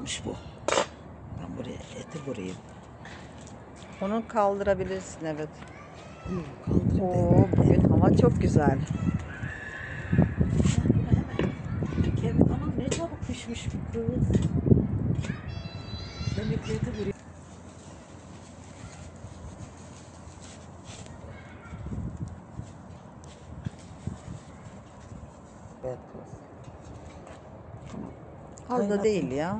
olmuş bu. Ben buraya eti vurayım. Onu kaldırabilirsin, evet. Kaldırayım Oo, bugün hava çok güzel. Kemik ama ne çabuk pişmiş bu kız. Kemikli eti vurayım. Evet kız. Az da Kaynatın. değil ya.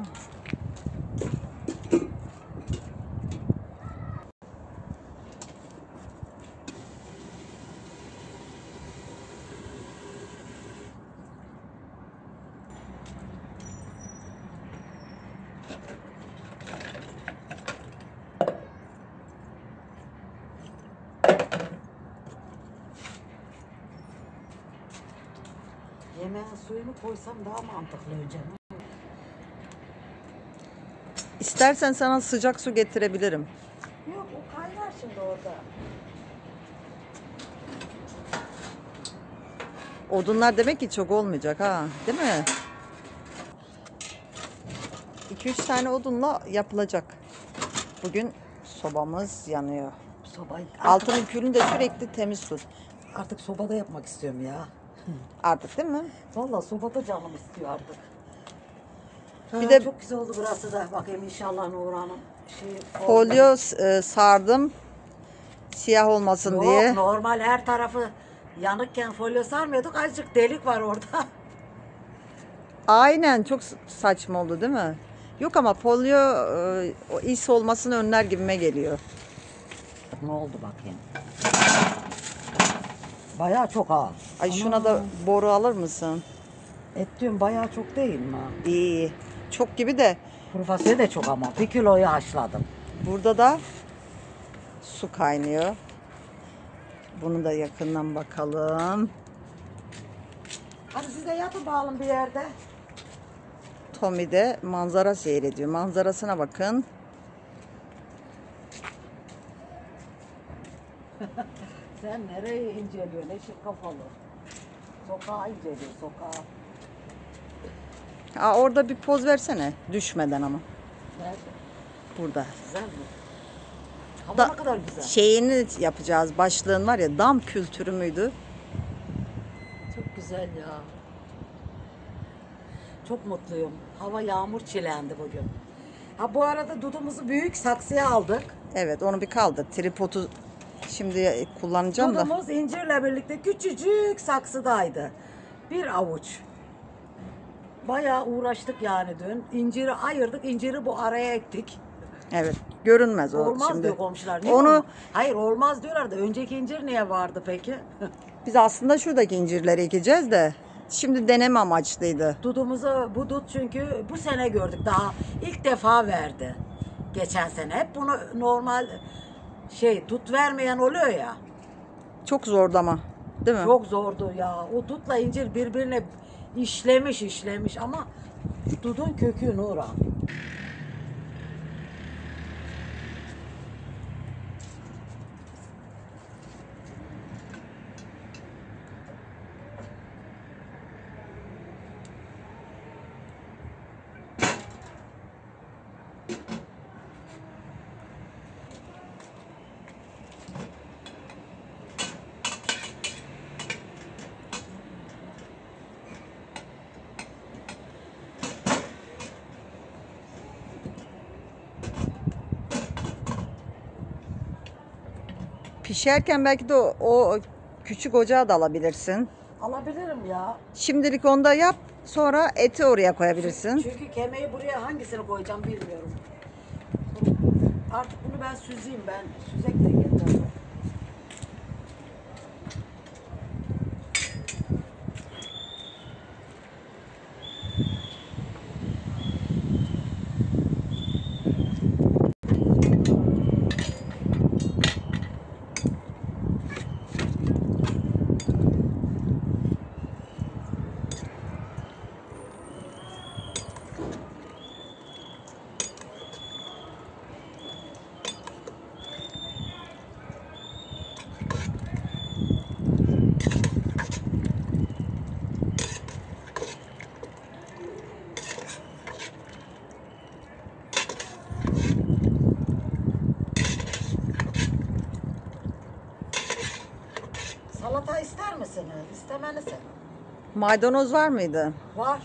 Yemeğin suyunu koysam daha mantıklı önce. İstersen sana sıcak su getirebilirim. Yok o kaynar şimdi orada. Odunlar demek ki çok olmayacak ha, değil mi? 2-3 tane odunla yapılacak. Bugün sobamız yanıyor. Sobayı Altının külünü de sürekli temiz tut. artık sobada yapmak istiyorum ya. Artık, değil mi? Vallahi sobada canım istiyor artık. Bir de çok güzel oldu burası da. Bakayım inşallah Nur Hanım. folyo sardım. Siyah olmasın Yok, diye. normal her tarafı yanıkken folyo sarmıyorduk. Azıcık delik var orada. Aynen, çok saçma oldu değil mi? Yok ama folyo o is olmasını önler gibime geliyor. Ne oldu bakayım. Bayağı çok ha. Ay şuna da boru alır mısın? Et diyorum bayağı çok değil mi? İyi iyi. Çok gibi de Kuru fasulye de çok ama. 1 kiloyu haşladım. burada da su kaynıyor. Bunu da yakından bakalım. Hadi siz de yatın bağlı bir yerde. Tommy de manzara seyrediyor. Manzarasına bakın. Sen nereye inceliyorsun? Eşik kafalı. Sokağa inceliyor, sokağa. Aa, orada bir poz versene. Düşmeden ama. Nerede? Burada. Güzel mi? Hava Da, ne kadar güzel. şeyini yapacağız. Başlığın var ya, dam kültürü müydü? Çok güzel ya. Çok mutluyum. Hava yağmur çilendi bugün. Ha bu arada dudumuzu büyük saksıya aldık. Evet, onu bir kaldır. Tripodu şimdi kullanacağım da. Dudumuz incirle birlikte küçücük saksıdaydı. Bir avuç. Bayağı uğraştık yani dün. İnciri ayırdık, inciri bu araya ektik. Evet, görünmez o Olmaz şimdi. diyor komşular. Niye Onu olmaz? Hayır olmaz diyorlar da önceki incir niye vardı peki? biz aslında şuradaki incirleri ekeceğiz de şimdi deneme amaçlıydı. Dudumuzu bu dut çünkü bu sene gördük daha ilk defa verdi. Geçen sene hep bunu normal dut vermeyen oluyor ya. Çok zordu ama, değil mi? Çok zordu ya. O dutla incir birbirine işlemiş ama dudun kökü Nura. Pişerken belki de o küçük ocağı da alabilirsin. Alabilirim ya. Şimdilik onu da yap, sonra eti oraya koyabilirsin. Çünkü kemiği buraya hangisini koyacağım bilmiyorum. Artık bunu ben süzeyim. Ben süzek de getirdim. misiniz? İstemelisin. Maydanoz var mıydı? Var.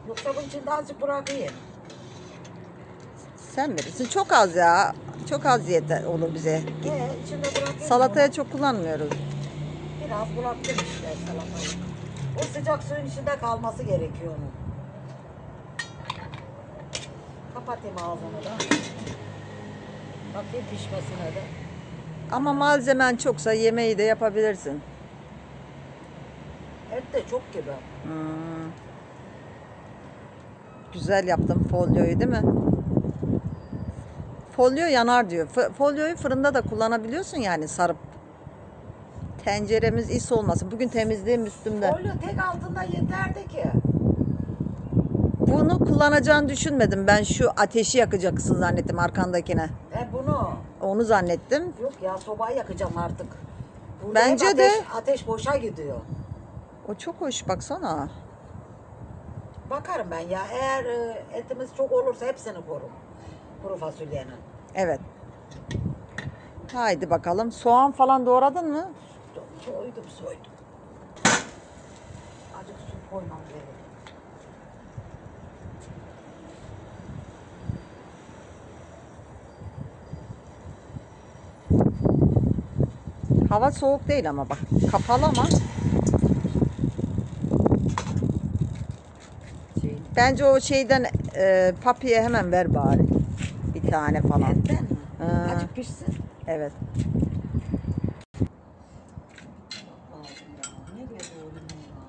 Yoksa bunun içinde azıcık bırakayım. Sen bilirsin. Çok az ya. Çok az yeter olur bize. İçinde bırakayım. Salataya onu. çok kullanmıyoruz. Biraz bıraktım işte salatayı. O sıcak suyun içinde kalması gerekiyor onun. Kapatayım ağzını da. Bakayım pişmesine de. Ama malzemen çoksa yemeği de yapabilirsin. Et de çok gibi. Hmm. Güzel yaptım folyoyu değil mi? Folyo yanar diyor. Folyoyu fırında da kullanabiliyorsun yani sarıp. Tenceremiz is olmasın. Bugün temizliğim üstümde. Folyo tek altında yeterdi ki. Bunu kullanacağını düşünmedim. Ben şu ateşi yakacaksın zannettim arkandakine. Bunu. Onu zannettim. Yok ya sobayı yakacağım artık. Burada Bence hep de. ateş boşa gidiyor. O çok hoş baksana. Bakarım ben ya. Eğer etimiz çok olursa hepsini korum. Kuru fasulyenin. Evet. Haydi bakalım. Soğan falan doğradın mı? Soydum. Azıcık su koymam gerekiyor. Hava soğuk değil ama bak. Kapalı ama. Bence o şeyden papiye hemen ver bari. Bir tane falan. Etten mi? Ha. Azıcık pişsin. Evet. Ne diyor bu oğlum ya?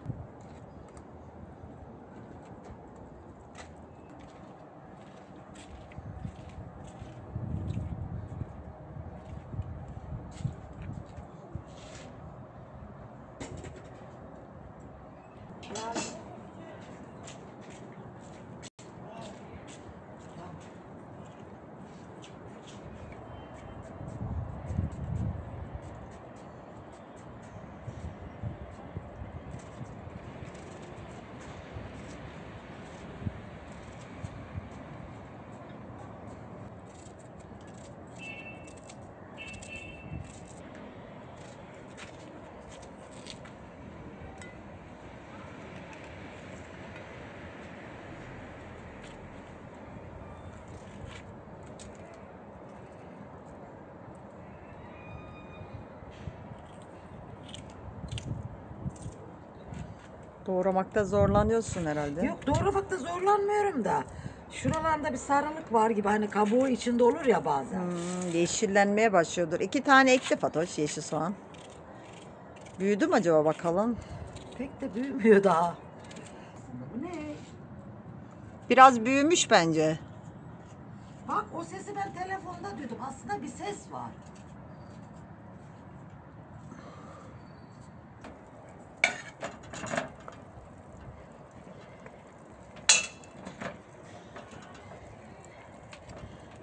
Doğramakta zorlanıyorsun herhalde. Yok doğramakta zorlanmıyorum da. Şuralarda bir sarılık var gibi hani kabuğu içinde olur ya bazen. Yeşillenmeye başlıyordur. 2 tane ekti Fatoş yeşil soğan. Büyüdü mü acaba bakalım? Pek de büyümüyor daha. Bu ne? Biraz büyümüş bence. Bak o sesi ben telefonda duydum. Aslında bir ses var.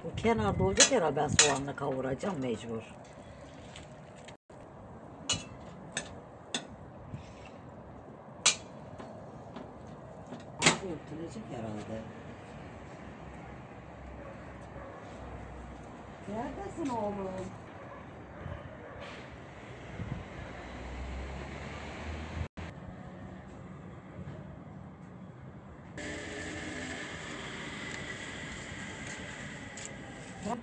Bu kenarda olacak herhalde ben soğanla kavuracağım mecbur. Örtülecek herhalde. Neredesin oğlum?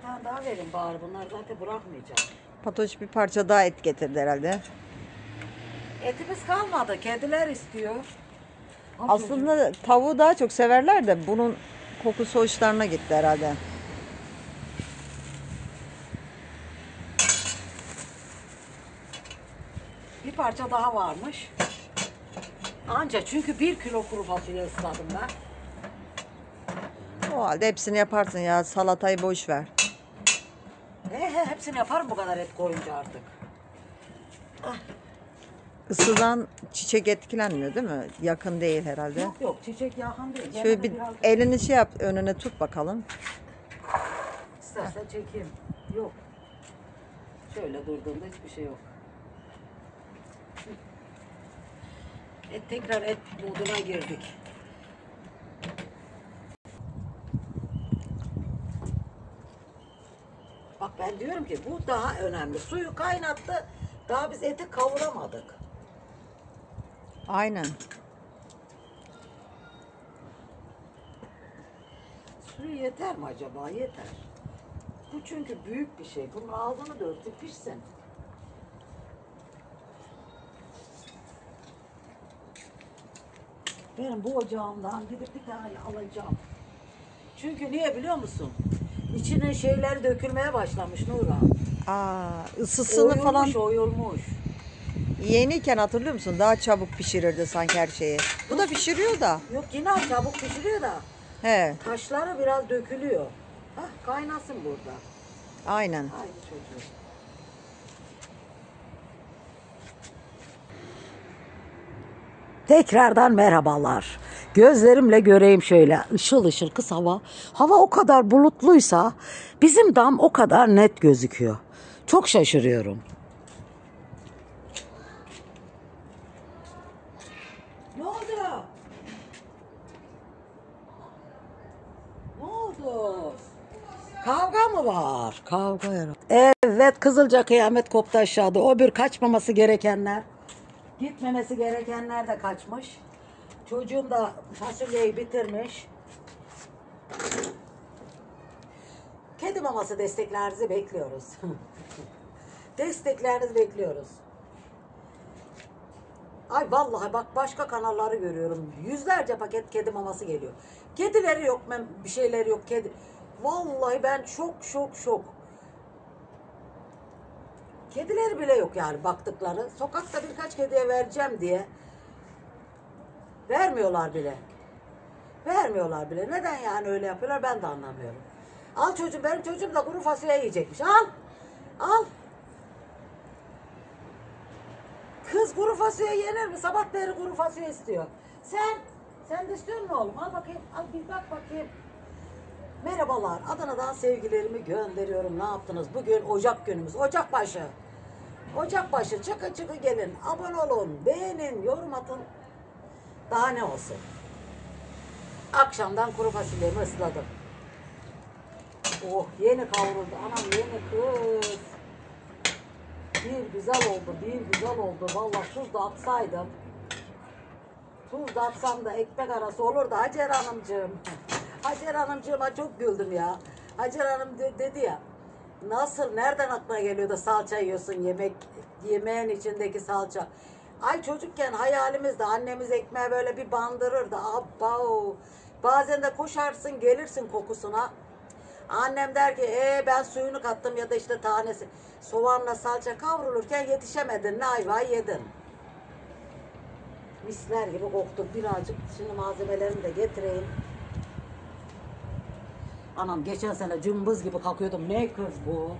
Bir tane daha verin bari. Bunlar zaten bırakmayacağım. Fatoş bir parça daha et getirdi herhalde. Etimiz kalmadı. Kediler istiyor. Aslında tavuğu daha çok severler de bunun kokusu hoşlarına gitti herhalde. Bir parça daha varmış. Anca çünkü 1 kilo kuru fasulye ısladım ben. O halde hepsini yaparsın ya. Salatayı boş ver. Hepsini yaparım bu kadar et koyunca artık. Isıdan çiçek etkilenmiyor değil mi? Yakın değil herhalde. Yok çiçek yakın değil. Gene Şöyle de bir biraz elini şey yap, önüne tut bakalım. istersen çekeyim. Yok. Şöyle durduğunda hiçbir şey yok. Tekrar et moduna girdik. Bak ben diyorum ki bu daha önemli. Suyu kaynattı. Daha biz eti kavuramadık. Aynen. Suyu yeter mi acaba? Yeter. Bu çünkü büyük bir şey. Bunun ağzını dörtü pişsin. Benim bu ocağımdan gidip bir tane alacağım. Çünkü niye biliyor musun? İçine şeyler dökülmeye başlamış Nurhan. Isısını Oyulmuş, falan oyulmuş. yeniyken hatırlıyor musun? Daha çabuk pişirirdi sanki her şeyi. Bu da pişiriyor da. Yok yine çabuk pişiriyor da He, taşları biraz dökülüyor. Hah, kaynasın burada. aynen. Haydi çocuğum. Tekrardan merhabalar. Gözlerimle göreyim şöyle ışıl ışıl kız hava. Hava o kadar bulutluysa bizim dam o kadar net gözüküyor. Çok şaşırıyorum. Ne oldu? Ne oldu? Kavga mı var? Kavga herhalde. Evet, Kızılca kıyamet koptu aşağıda. O bir kaçmaması gerekenler. Gitmemesi gerekenler de kaçmış. Çocuğum da fasulyeyi bitirmiş. Kedi maması desteklerinizi bekliyoruz. Desteklerinizi bekliyoruz. Ay vallahi bak başka kanalları görüyorum. Yüzlerce paket kedi maması geliyor. Kedileri yok, bir şeyleri yok kedi. Vallahi ben şok. Kedileri bile yok yani baktıkları. Sokakta birkaç kediye vereceğim diye vermiyorlar bile. Vermiyorlar bile. Neden yani öyle yapıyorlar ben de anlamıyorum. Al çocuğum, benim çocuğum da kuru fasulye yiyecekmiş. Al. Al. Kız kuru fasulye yenir mi? Sabah beri kuru fasulye istiyor. Sen de istiyor musun oğlum? Al bakayım. Al bir bak bakayım. Merhabalar. Adana'dan sevgilerimi gönderiyorum. Ne yaptınız? Bugün Ocak günümüz. Ocakbaşı. Ocakbaşı. Çıkı gelin. Abone olun. Beğenin. Yorum atın. Daha ne olsun? Akşamdan kuru fasulyemi ısladım. Oh yeni kavruldu. Anam yeni kız. Bir güzel oldu. Vallahi tuz da atsaydım. Tuz da atsam da ekmek arası olurdu Hacer Hanımcığım. Hacer Hanımcığıma çok güldüm ya. Hacer Hanım dedi ya. Nasıl, nereden aklına geliyor da salça yiyorsun yemeğin içindeki salça. Ay çocukken hayalimizde annemiz ekmeği böyle bir bandırırdı. Abba. Bazen de koşarsın gelirsin kokusuna. Annem der ki ben suyunu kattım ya da işte tanesi. Soğanla salça kavrulurken yetişemedin ne ayva yedin. Misler gibi koktu birazcık. Şimdi malzemelerimi de getireyim. Anam geçen sene cımbız gibi kalkıyordum. Ne kız bu?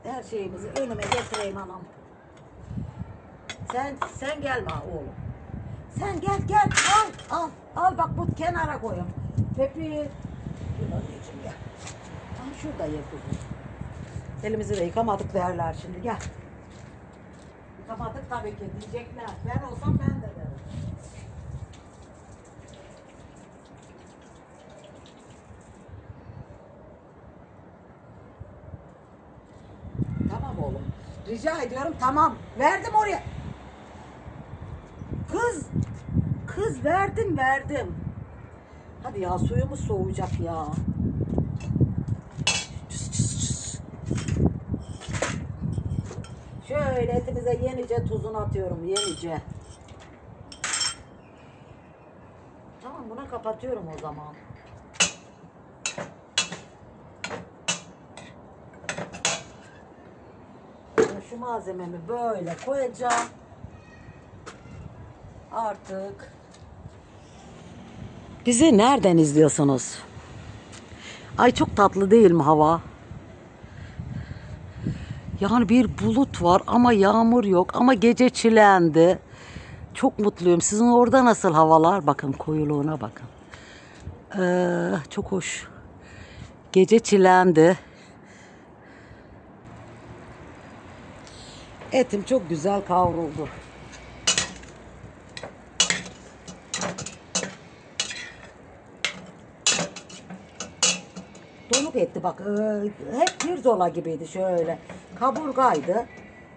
Her şeyimizi önüme getireyim anam. Sen gelme oğlum. Sen gel al bak bu kenara koyun. Pepi. Gel. Tam şurada ye kızım. Elimizi de yıkamadık derler şimdi gel. Yıkamadık tabii ki diyecekler. Ben olsam ben de derim. Tamam oğlum. Rica ediyorum tamam. Verdim oraya. Kız verdim. Hadi ya suyumuz soğuyacak ya. Şöyle etimize yenice tuzunu atıyorum yenice. Tamam buna kapatıyorum o zaman. Şu malzememi böyle koyacağım. Artık. Bizi nereden izliyorsunuz? Ay çok tatlı değil mi hava? Yani bir bulut var ama yağmur yok ama gece çilendi. Çok mutluyum. Sizin orada nasıl havalar? Bakın koyuluğuna bakın. Çok hoş. Gece çilendi. Etim çok güzel kavruldu. donuk etti bak. Hep pirzola gibiydi şöyle. Kaburgaydı.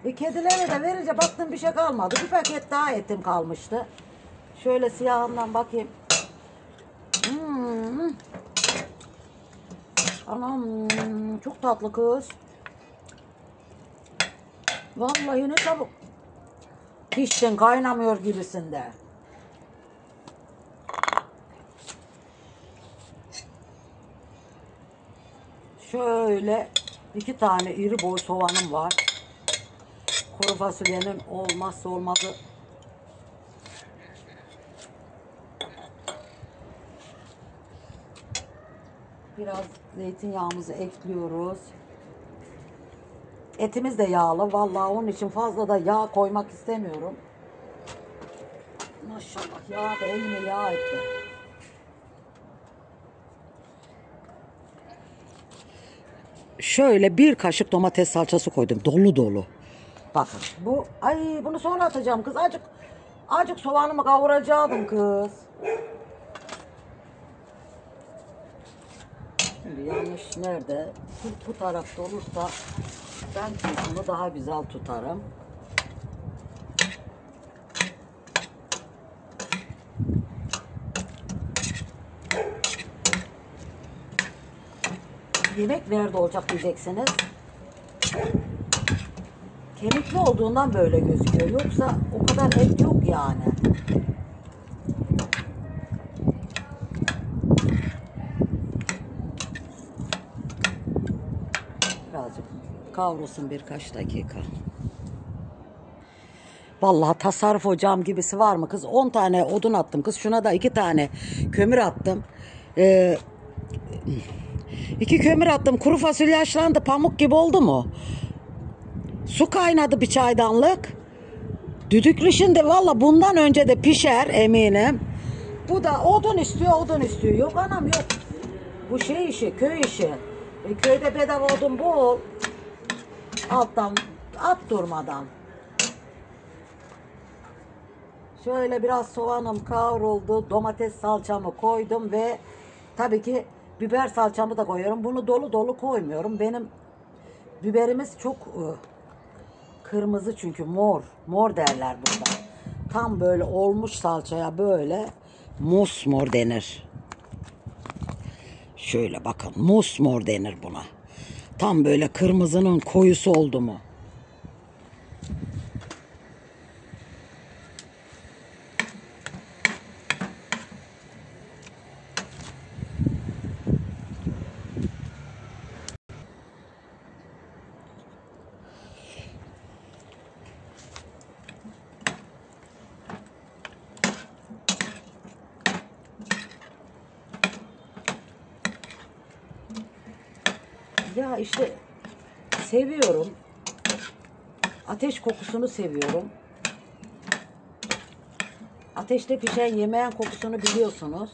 Kedilere de verince baktım bir şey kalmadı. Bir paket daha etim kalmıştı. Şöyle siyahından bakayım. Hmm. Anam çok tatlı kız. Vallahi ne çabuk piştin, kaynamıyor gibisinde. Şöyle 2 tane iri boy soğanım var. Kuru fasulyenin olmazsa olmazı. Biraz zeytinyağımızı ekliyoruz. Etimiz de yağlı. Vallahi onun için fazla da yağ koymak istemiyorum. Maşallah yağ da elime yağ etti. Şöyle 1 kaşık domates salçası koydum. Dolu dolu. Bakın bu, ay bunu sonra atacağım kız. Acık soğanımı kavuracaktım kız. Şimdi yanlış nerede? Bu tarafta olursa ben bunu daha güzel tutarım. Yemek nerede olacak diyeceksiniz. Kemikli olduğundan böyle gözüküyor. Yoksa o kadar et yok yani. Birazcık kavrulsun birkaç dakika. Vallahi tasarruf ocağım gibisi var mı kız? 10 tane odun attım kız. Şuna da 2 tane kömür attım. 2 kömür attım. Kuru fasulye haşlandı. Pamuk gibi oldu mu? Su kaynadı bir çaydanlık. Düdüklü şimdi valla bundan önce de pişer eminim. Bu da odun istiyor. Yok anam yok. Bu şey işi, köy işi. Köyde bedava odun bol. Alttan at durmadan. Şöyle biraz soğanım kavruldu. Domates salçamı koydum ve tabii ki biber salçamı da koyuyorum. Bunu dolu dolu koymuyorum. Benim biberimiz çok kırmızı çünkü mor. Mor derler burada. Tam böyle olmuş salçaya böyle mosmor denir. Şöyle bakın mosmor denir buna. Tam böyle kırmızının koyusu oldu mu? Ya işte seviyorum. Ateş kokusunu seviyorum. Ateşte pişen yemeğin kokusunu biliyorsunuz.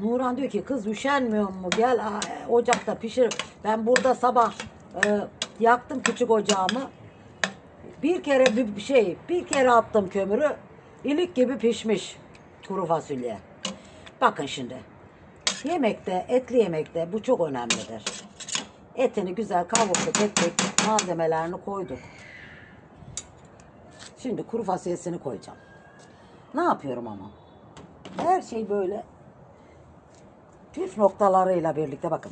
Nuran diyor ki kız üşenmiyor mu? Gel ocakta pişir. Ben burada sabah yaktım küçük ocağımı. Bir kere attım kömürü. İlik gibi pişmiş kuru fasulye. Bakın şimdi. Yemekte, etli yemekte bu çok önemlidir. Etini güzel kavurduk, ettik, malzemelerini koyduk. Şimdi kuru fasulyesini koyacağım. Ne yapıyorum ama? Her şey böyle püf noktalarıyla birlikte bakın.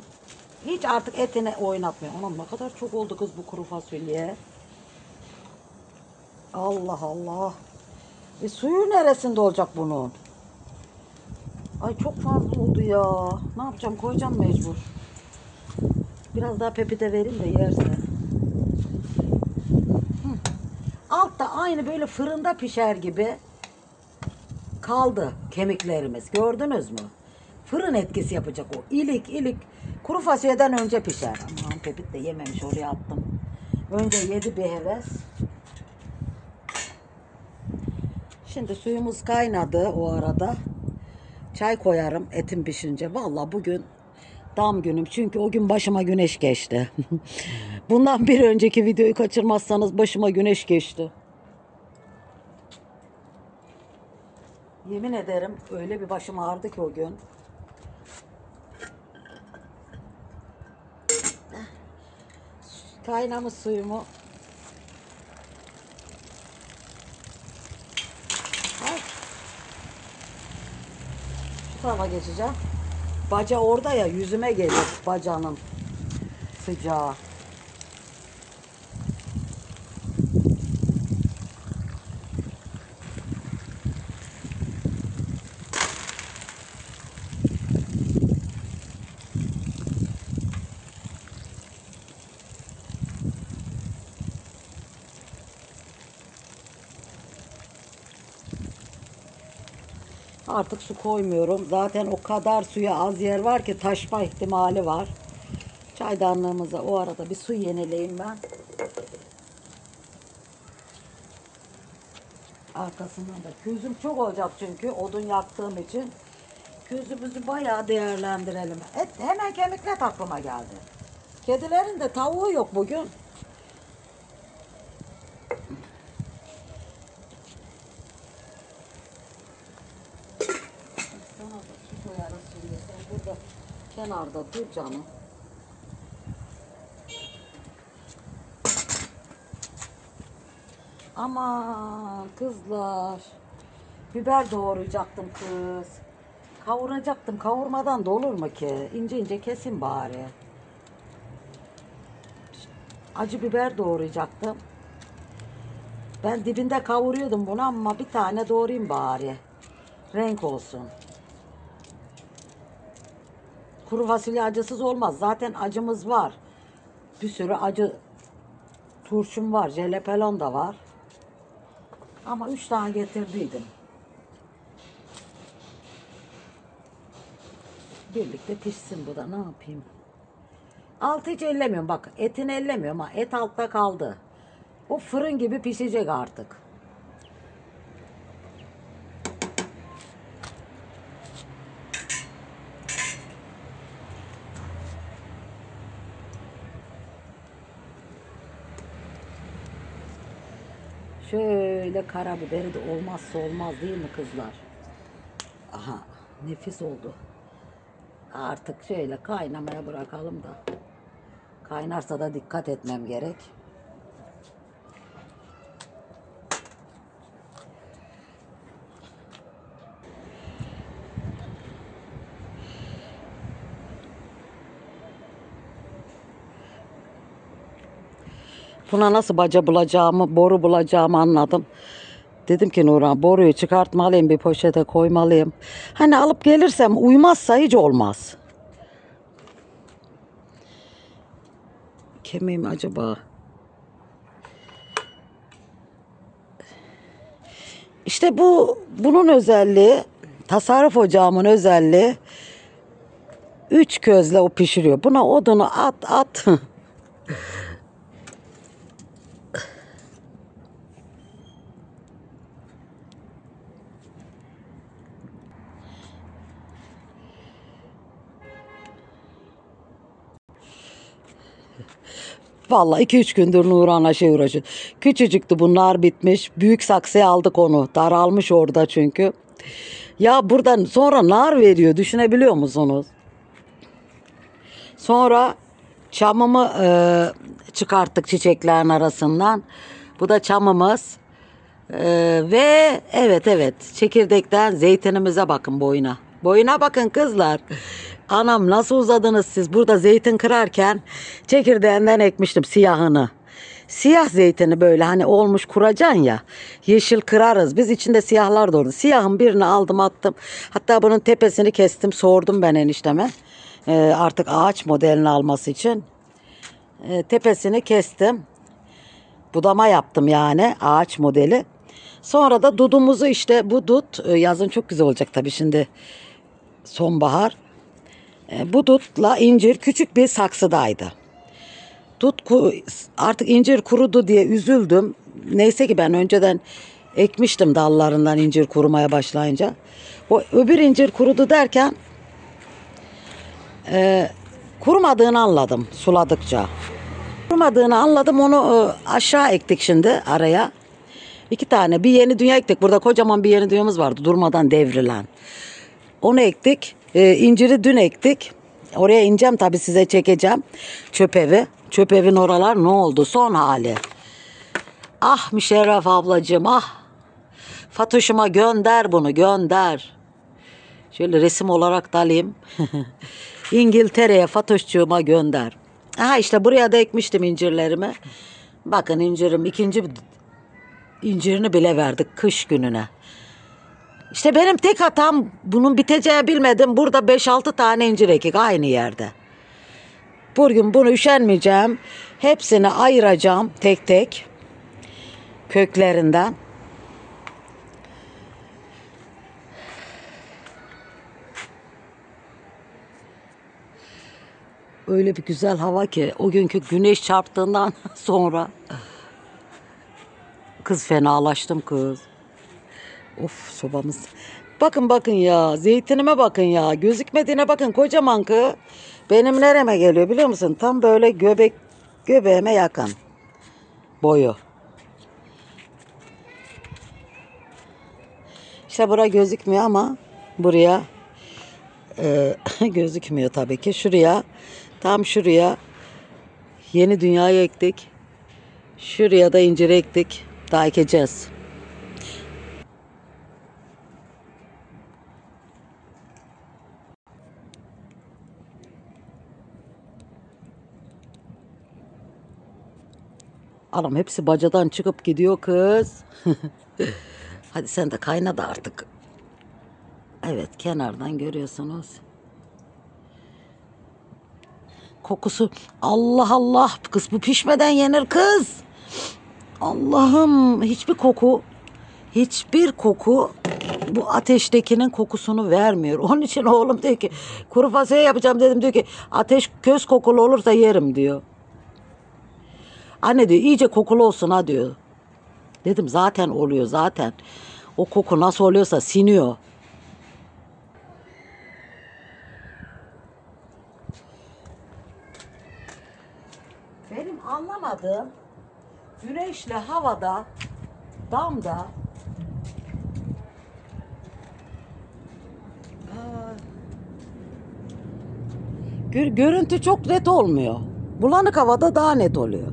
Hiç artık etini oynatmıyor. Anam ne kadar çok oldu kız bu kuru fasulye. Allah Allah. Suyu neresinde olacak bunun? Ay çok fazla oldu ya. Ne yapacağım? Koyacağım mecbur. Biraz daha pepite vereyim de yerse. Altta aynı böyle fırında pişer gibi kaldı kemiklerimiz. Gördünüz mü? Fırın etkisi yapacak o. İlik ilik. Kuru fasulyeden önce pişer. Aman pepit de yememiş oraya attım. Önce yedi bir heves. Şimdi suyumuz kaynadı o arada. Çay koyarım etim pişince. Vallahi bugün dam günüm. Çünkü o gün başıma güneş geçti. Bundan bir önceki videoyu kaçırmazsanız başıma güneş geçti. Yemin ederim öyle bir başım ağrıdı ki o gün. kaynamış suyumu. Ay. Şu tarafa geçeceğim. Baca orada ya, yüzüme gelir bacanın sıcağı. Artık su koymuyorum. Zaten o kadar suya az yer var ki taşma ihtimali var. Çaydanlığımıza o arada bir su yenileyim ben. Arkasından da közüm çok olacak çünkü odun yaktığım için. Közümüzü bayağı değerlendirelim. Et hemen kemiklet aklıma geldi. Kedilerin de tavuğu yok bugün. Sana da su koyarız şimdi. Sen burada kenarda dur canım. Aman kızlar. Biber doğrayacaktım kız. Kavuracaktım. Kavurmadan da olur mu ki? İnce ince kesin bari. Acı biber doğrayacaktım. Ben dibinde kavuruyordum bunu ama bir tane doğrayayım bari. Renk olsun. Kuru fasulye acısız olmaz. Zaten acımız var. Bir sürü acı turşum var. Jalapenon da var. Ama 3 tane getirdiydim. Birlikte pişsin bu da, ne yapayım. Altı hiç ellemiyorum bak. Etini ellemiyorum ama et altta kaldı. O fırın gibi pişecek artık. Şöyle karabiberi de olmazsa olmaz değil mi kızlar? Aha, nefis oldu. Artık şöyle kaynamaya bırakalım da. Kaynarsa da dikkat etmem gerek. Buna nasıl baca bulacağımı, boru bulacağımı anladım. Dedim ki Nurhan, boruyu çıkartmalıyım, bir poşete koymalıyım. Hani alıp gelirsem uymazsa hiç olmaz. Kemiğim acaba? İşte bunun özelliği, tasarruf ocağımın özelliği, 3 közle o pişiriyor. Buna odunu at. Vallahi 2-3 gündür Nurhan'la uğraşıyor. Küçücüktü, bunlar bitmiş. Büyük saksıya aldık onu. Daralmış orada çünkü. Ya buradan sonra nar veriyor. Düşünebiliyor musunuz? Sonra çamımı çıkarttık çiçeklerin arasından. Bu da çamımız. Ve evet çekirdekten zeytinimize bakın boyuna. Boyuna bakın kızlar. Anam nasıl uzadınız siz? Burada zeytin kırarken çekirdeğinden ekmiştim siyahını. Siyah zeytini böyle hani olmuş kuracaksın ya. Yeşil kırarız. Biz içinde siyahlar da oldu. Siyahın birini aldım attım. Hatta bunun tepesini kestim. Sordum ben enişteme. Artık ağaç modelini alması için. Tepesini kestim. Budama yaptım yani ağaç modeli. Sonra da dudumuzu işte bu dut yazın çok güzel olacak tabii şimdi sonbahar. Bu dutla incir küçük bir saksıdaydı. Artık incir kurudu diye üzüldüm. Neyse ki ben önceden ekmiştim dallarından incir kurumaya başlayınca. O öbür incir kurudu derken kurumadığını anladım suladıkça. Kurumadığını anladım, onu aşağı ektik şimdi araya. 2 tane bir yeni dünya ektik. Burada kocaman bir yeni dünyamız vardı durmadan devrilen. Onu ektik. İnciri dün ektik. Oraya ineceğim tabii, size çekeceğim. Çöp evi. Çöp evin oralar ne oldu? Son hali. Ah Müşerref ablacığım ah. Fatoş'uma gönder bunu gönder. Şöyle resim olarak da alayım. İngiltere'ye Fatoş'cuğuma gönder. Aha işte buraya da ekmiştim incirlerimi. Bakın incirim ikinci incirini bile verdik kış gününe. İşte benim tek hatam bunun biteceğini bilmedim. Burada 5-6 tane incir ekik aynı yerde. Bugün bunu üşenmeyeceğim. Hepsini ayıracağım tek tek. Köklerinden. Öyle bir güzel hava ki o günkü güneş çarptığından sonra kız fenalaştım kız. Of sobamız. Bakın bakın ya zeytinime bakın ya gözükmediğine bakın kocaman kız. Benim nereme geliyor biliyor musun? Tam böyle göbeğime yakın boyu. İşte bura gözükmüyor ama buraya gözükmüyor tabii ki. Şuraya tam şuraya yeni dünyayı ektik. Şuraya da incir ektik. Daha ekeceğiz. Anam hepsi bacadan çıkıp gidiyor kız. Hadi sen de kaynadı artık. Evet kenardan görüyorsunuz. Kokusu Allah Allah kız bu pişmeden yenir kız. Allah'ım hiçbir koku bu ateştekinin kokusunu vermiyor. Onun için oğlum diyor ki kuru fasulye yapacağım dedim diyor ki ateş köz kokulu olursa yerim diyor. Anne diyor iyice kokulu olsun ha diyor. Dedim zaten oluyor zaten. O koku nasıl oluyorsa siniyor. Benim anlamadığım güneşli havada damda görüntü çok net olmuyor. Bulanık havada daha net oluyor.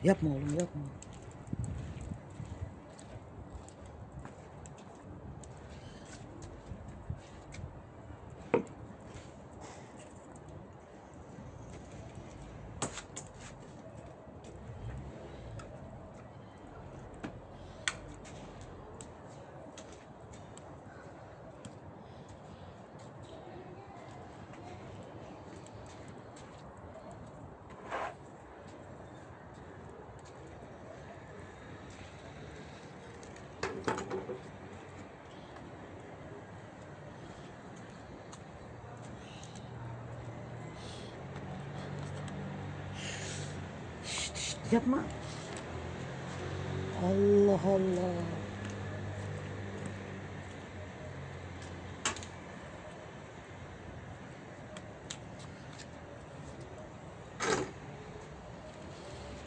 Yapma oğlum, yapma. Yapma. Allah Allah.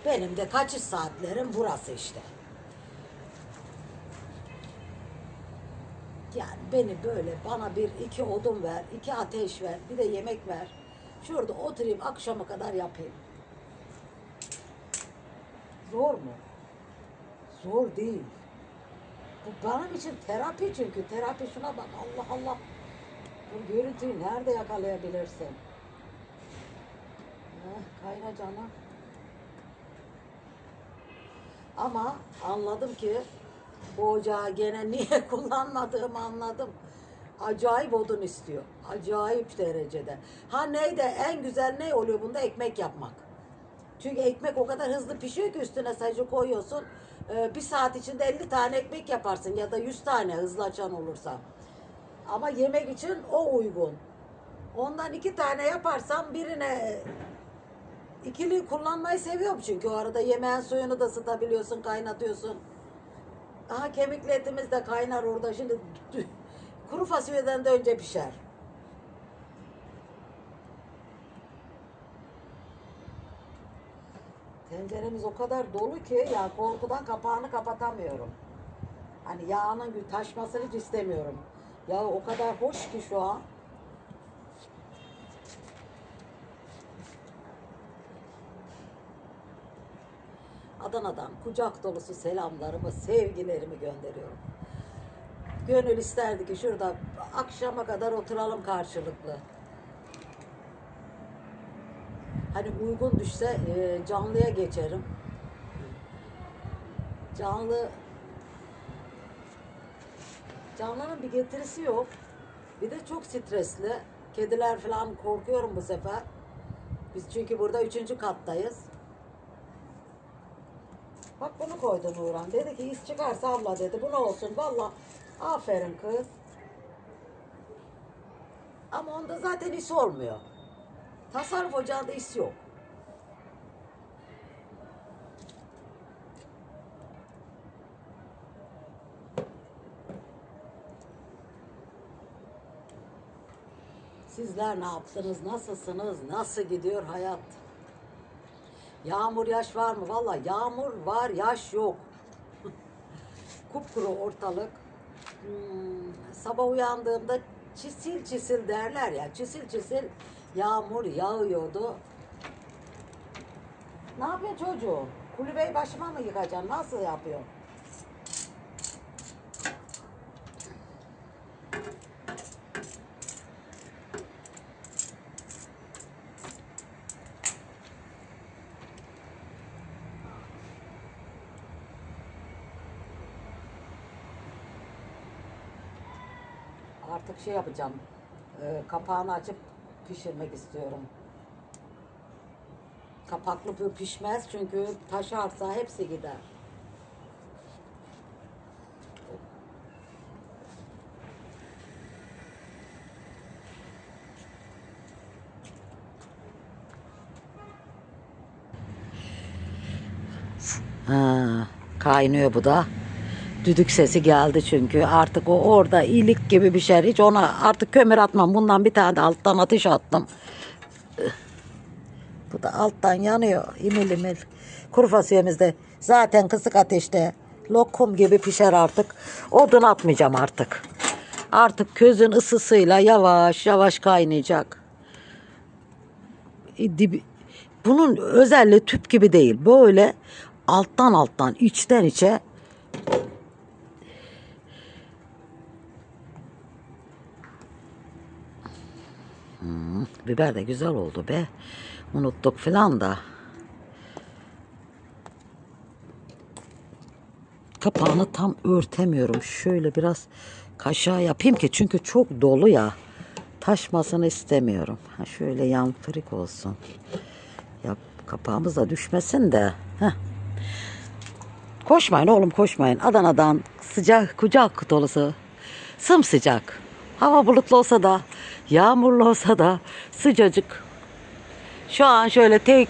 Benim de kaçış saatlerim burası işte. Yani beni böyle bana bir iki odun ver, iki ateş ver, bir de yemek ver. Şurada oturayım akşama kadar yapayım. Zor mu? Zor değil. Bu benim için terapi çünkü. Terapi şuna bak. Allah Allah. Bu görüntüyü nerede yakalayabilirsin? Kayna canım. Ama anladım ki bu ocağı gene niye kullanmadığımı anladım. Acayip odun istiyor. Acayip derecede. Ha neydi? En güzel ne oluyor bunda? Ekmek yapmak. Çünkü ekmek o kadar hızlı pişiyor ki üstüne sadece koyuyorsun. Bir saat içinde 50 tane ekmek yaparsın ya da 100 tane hızlı açan olursa. Ama yemek için o uygun. Ondan 2 tane yaparsam birine ikili kullanmayı seviyorum çünkü o arada yemeğin suyunu da ısıtabiliyorsun, kaynatıyorsun. Aha kemikli etimiz de kaynar orada. Şimdi kuru fasulyeden de önce pişer. Tenceremiz o kadar dolu ki ya korkudan kapağını kapatamıyorum. Hani yağının taşmasını hiç istemiyorum. Ya o kadar hoş ki şu an. Adana'dan kucak dolusu selamlarımı, sevgilerimi gönderiyorum. Gönül isterdi ki şurada akşama kadar oturalım karşılıklı. Hani uygun düşse canlıya geçerim. Canlının bir getirisi yok. Bir de çok stresli. Kediler falan korkuyorum bu sefer. Biz çünkü burada 3. kattayız. Bak bunu koydu Nurhan. Dedi ki iz çıkarsa abla dedi. Bu ne olsun? Valla aferin kız. Ama onda zaten is olmuyor. Tasarruf ocağında is yok. Sizler ne yaptınız? Nasılsınız? Nasıl gidiyor hayat? Yağmur yaş var mı? Valla yağmur var, yaş yok. Kupkuru ortalık. Sabah uyandığımda çisil çisil derler ya. Çisil çisil yağmur yağıyordu. Ne yapıyor çocuğum? Kulübeyi başıma mı yıkacaksın? Nasıl yapıyor? Artık şey yapacağım. Kapağını açıp pişirmek istiyorum. Kapaklı bu pişmez çünkü taşarsa hepsi gider. Ha, kaynıyor bu da. Düdük sesi geldi çünkü artık o orada ilik gibi bir şey. Hiç ona artık kömür atmam. Bundan bir tane de alttan ateş attım. Bu da alttan yanıyor. İmil imil. Kuru fasulyemiz de zaten kısık ateşte lokum gibi pişer artık. Odun atmayacağım artık. Artık közün ısısıyla yavaş yavaş kaynayacak. Bunun özelliği tüp gibi değil. Böyle alttan alttan, içten içe biber de güzel oldu be. Unuttuk filan da. Kapağını tam örtemiyorum. Şöyle biraz kaşığa yapayım ki çünkü çok dolu ya. Taşmasını istemiyorum. Ha, şöyle yan fırık olsun. Yap, kapağımız da düşmesin de. Heh. Koşmayın oğlum, koşmayın. Adana'dan sıcak kucak dolusu. Sımsıcak. Hava bulutlu olsa da, yağmurlu olsa da sıcacık. Şu an şöyle tek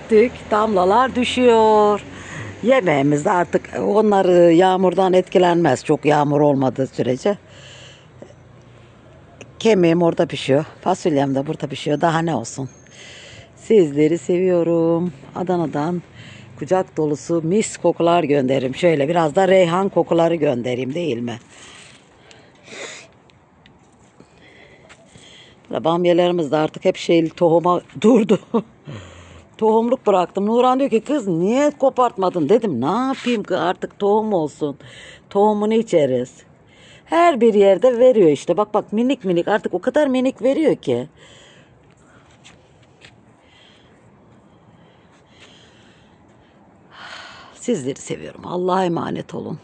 tük damlalar düşüyor. Yemeğimiz de artık onlar yağmurdan etkilenmez. Çok yağmur olmadığı sürece. Kemiğim orada pişiyor. Fasulyem de burada pişiyor. Daha ne olsun. Sizleri seviyorum. Adana'dan kucak dolusu mis kokular gönderirim. Şöyle biraz da reyhan kokuları göndereyim değil mi? Bamyelerimiz de artık hep tohuma durdu. Tohumluk bıraktım. Nurhan diyor ki kız niye kopartmadın? Dedim ne yapayım ki artık tohum olsun. Tohumunu içeriz. Her bir yerde veriyor işte. Bak bak minik minik artık o kadar minik veriyor ki. Sizleri seviyorum. Allah'a emanet olun.